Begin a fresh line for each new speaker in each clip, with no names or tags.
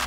Hey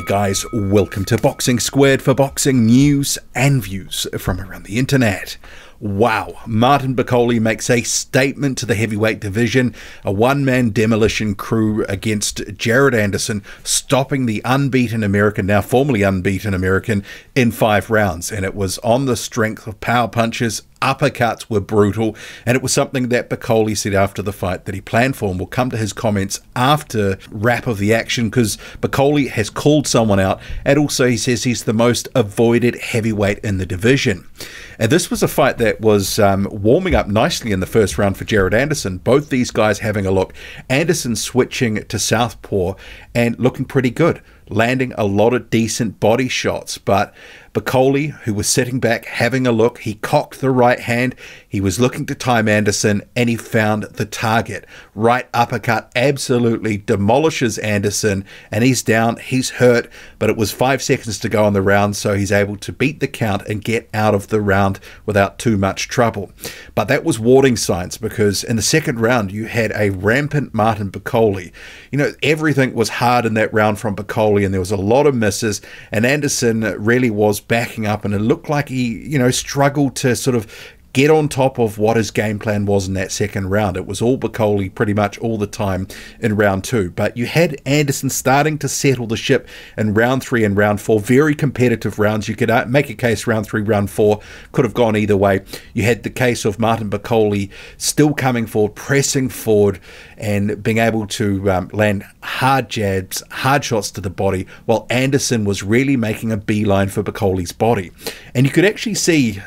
guys, welcome to Boxing Squared for boxing news and views from around the internet. Wow, Martin Bakole makes a statement to the heavyweight division, a one-man demolition crew against Jared Anderson, stopping the unbeaten American, now formerly unbeaten American, in 5 rounds. And it was on the strength of power punches. Uppercuts were brutal, and it was something that Bakole said after the fight that he planned for, and we'll come to his comments after wrap of the action, because Bakole has called someone out, and also he says he's the most avoided heavyweight in the division. And this was a fight that was warming up nicely in the first round for Jared Anderson. Both these guys having a look. Anderson switching to southpaw and looking pretty good, landing a lot of decent body shots, but Bakole, who was sitting back having a look, he cocked the right hand, he was looking to time Anderson, and he found the target. Right uppercut absolutely demolishes Anderson, and he's down, he's hurt, but it was 5 seconds to go on the round, so he's able to beat the count and get out of the round without too much trouble. But that was warning signs, because in the second round you had a rampant Martin Bakole. You know, everything was hard in that round from Bakole, and there was a lot of misses, and Anderson really was backing up, and it looked like he, you know, struggled to sort of get on top of what his game plan was in that second round. It was all Bakole pretty much all the time in round 2. But you had Anderson starting to settle the ship in round 3 and round 4. Very competitive rounds. You could make a case round 3, round 4 could have gone either way. You had the case of Martin Bakole still coming forward, pressing forward, and being able to land hard jabs, hard shots to the body, while Anderson was really making a beeline for Bakole's body. And you could actually see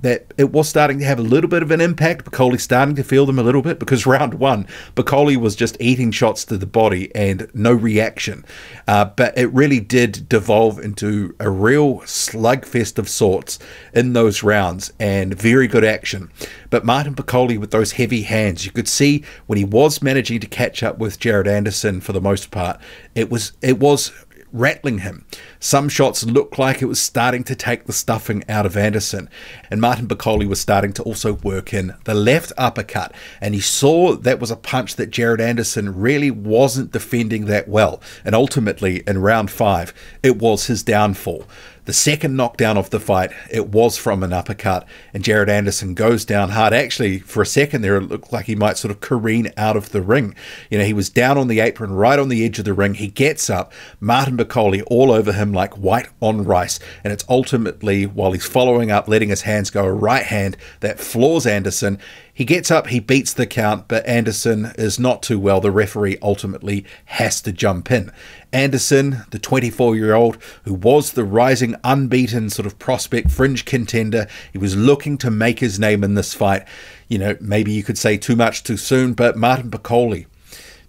that it was starting to have a little bit of an impact. Bakole starting to feel them a little bit, because round 1, Bakole was just eating shots to the body and no reaction. But it really did devolve into a real slugfest of sorts in those rounds, and very good action. But Martin Bakole with those heavy hands, you could see when he was managing to catch up with Jared Anderson for the most part, it was rattling him. Some shots looked like it was starting to take the stuffing out of Anderson, and Martin Bakole was starting to also work in the left uppercut, and he saw that was a punch that Jared Anderson really wasn't defending that well, and ultimately in round 5 it was his downfall. The second knockdown of the fight, it was from an uppercut, and Jared Anderson goes down hard. Actually, for a second there, it looked like he might sort of careen out of the ring. You know, he was down on the apron, right on the edge of the ring. He gets up, Martin Bakole all over him like white on rice, and it's ultimately, while he's following up, letting his hands go, a right hand that floors Anderson. He gets up, he beats the count, but Anderson is not too well. The referee ultimately has to jump in. Anderson, the 24-year-old who was the rising unbeaten sort of prospect, fringe contender, he was looking to make his name in this fight. You know, maybe you could say too much too soon, but Martin Bakole,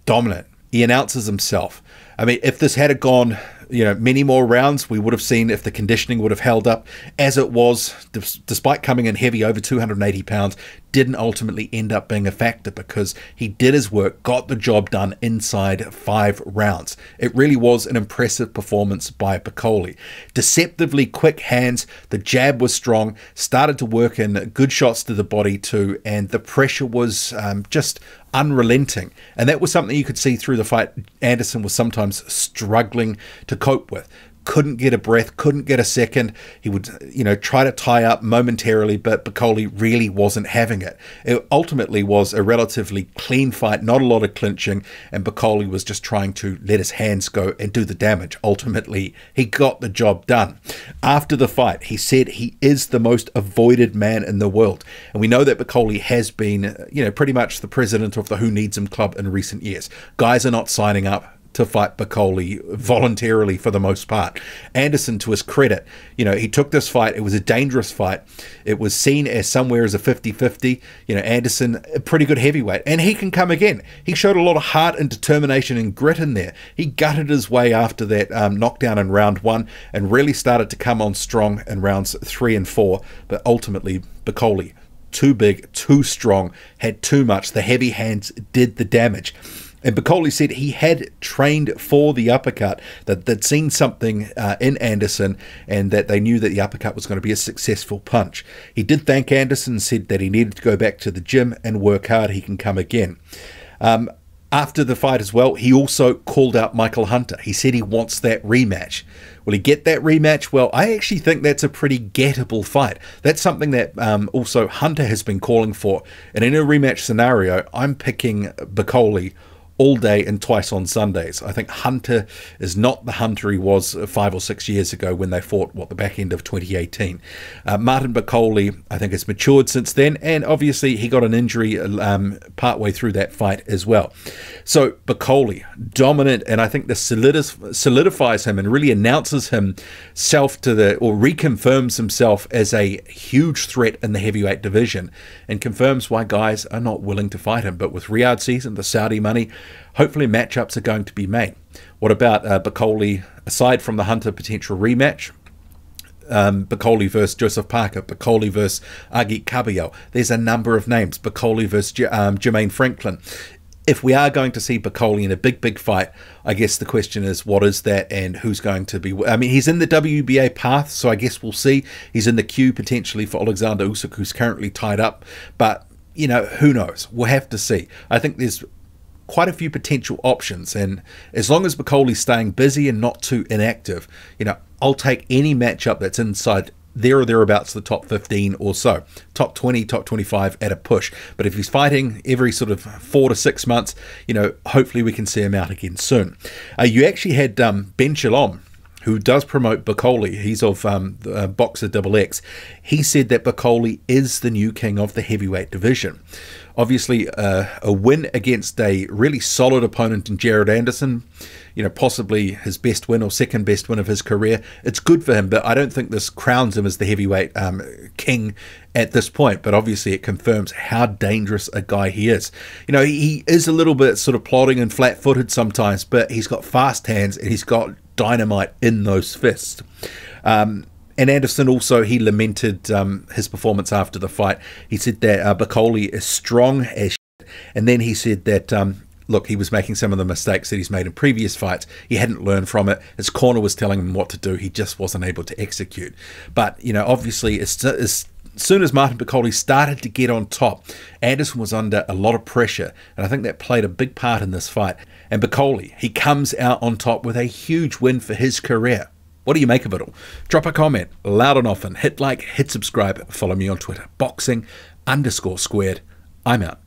dominant. He announces himself. I mean, if this had gone, you know, many more rounds, we would have seen if the conditioning would have held up. As it was, despite coming in heavy, over 280 pounds, didn't ultimately end up being a factor, because he did his work, got the job done inside 5 rounds. It really was an impressive performance by Bakole. Deceptively quick hands, the jab was strong, started to work in good shots to the body too, and the pressure was just unrelenting. And that was something you could see through the fight Anderson was sometimes struggling to cope with. Couldn't get a breath, couldn't get a second. He would, you know, try to tie up momentarily, but Bakole really wasn't having it. It ultimately was a relatively clean fight, not a lot of clinching, and Bakole was just trying to let his hands go and do the damage. Ultimately, he got the job done. After the fight, he said he is the most avoided man in the world. And we know that Bakole has been, you know, pretty much the president of the Who Needs Him Club in recent years. Guys are not signing up to fight Bakole voluntarily for the most part. Anderson, to his credit, you know, he took this fight. It was a dangerous fight. It was seen as somewhere as a 50-50. You know, Anderson, a pretty good heavyweight, and he can come again. He showed a lot of heart and determination and grit in there. He gutted his way after that knockdown in round 1 and really started to come on strong in rounds 3 and 4, but ultimately Bakole, too big, too strong, had too much. The heavy hands did the damage. And Bakole said he had trained for the uppercut, that they'd seen something in Anderson and that they knew that the uppercut was going to be a successful punch. He did thank Anderson and said that he needed to go back to the gym and work hard. He can come again. After the fight as well, he also called out Michael Hunter. He said he wants that rematch. Will he get that rematch? Well, I actually think that's a pretty gettable fight. That's something that also Hunter has been calling for. And in a rematch scenario, I'm picking Bakole all day and twice on Sundays. I think Hunter is not the Hunter he was 5 or 6 years ago when they fought, the back end of 2018. Martin Bakole, I think, has matured since then, and obviously he got an injury partway through that fight as well. So Bakole, dominant, and I think this solidifies him and really announces himself or reconfirms himself as a huge threat in the heavyweight division, and confirms why guys are not willing to fight him. But with Riyadh season, the Saudi money, hopefully matchups are going to be made. What about Bakole, aside from the Hunter potential rematch? Bakole versus Joseph Parker, Bakole versus Agit Kabayel. There's a number of names. Bakole versus Jermaine Franklin. If we are going to see Bakole in a big fight, I guess the question is, what is that and who's going to be... I mean, he's in the WBA path, so I guess we'll see. He's in the queue potentially for Alexander Usyk, who's currently tied up. But, you know, who knows? We'll have to see. I think there's quite a few potential options, and as long as Bakole's staying busy and not too inactive, you know, I'll take any matchup that's inside there or thereabouts the top 15 or so, top 20, top 25 at a push. But if he's fighting every sort of 4 to 6 months, you know, hopefully we can see him out again soon. You actually had Ben Shalom, who does promote Bakole. He's of Boxer XX. He said that Bakole is the new king of the heavyweight division. Obviously, a win against a really solid opponent in Jared Anderson, you know, possibly his best win or second best win of his career. It's good for him, but I don't think this crowns him as the heavyweight king at this point. But obviously, it confirms how dangerous a guy he is. You know, he is a little bit sort of plodding and flat-footed sometimes, but he's got fast hands and he's got dynamite in those fists. And Anderson also, he lamented his performance after the fight. He said that Bakole is strong as shit. And then he said that, look, he was making some of the mistakes that he's made in previous fights. He hadn't learned from it. His corner was telling him what to do. He just wasn't able to execute. But, you know, obviously, as soon as Martin Bakole started to get on top, Anderson was under a lot of pressure. And I think that played a big part in this fight. And Bakole, he comes out on top with a huge win for his career. What do you make of it all? Drop a comment, loud and often. Hit like, hit subscribe, follow me on Twitter. Boxing_squared. I'm out.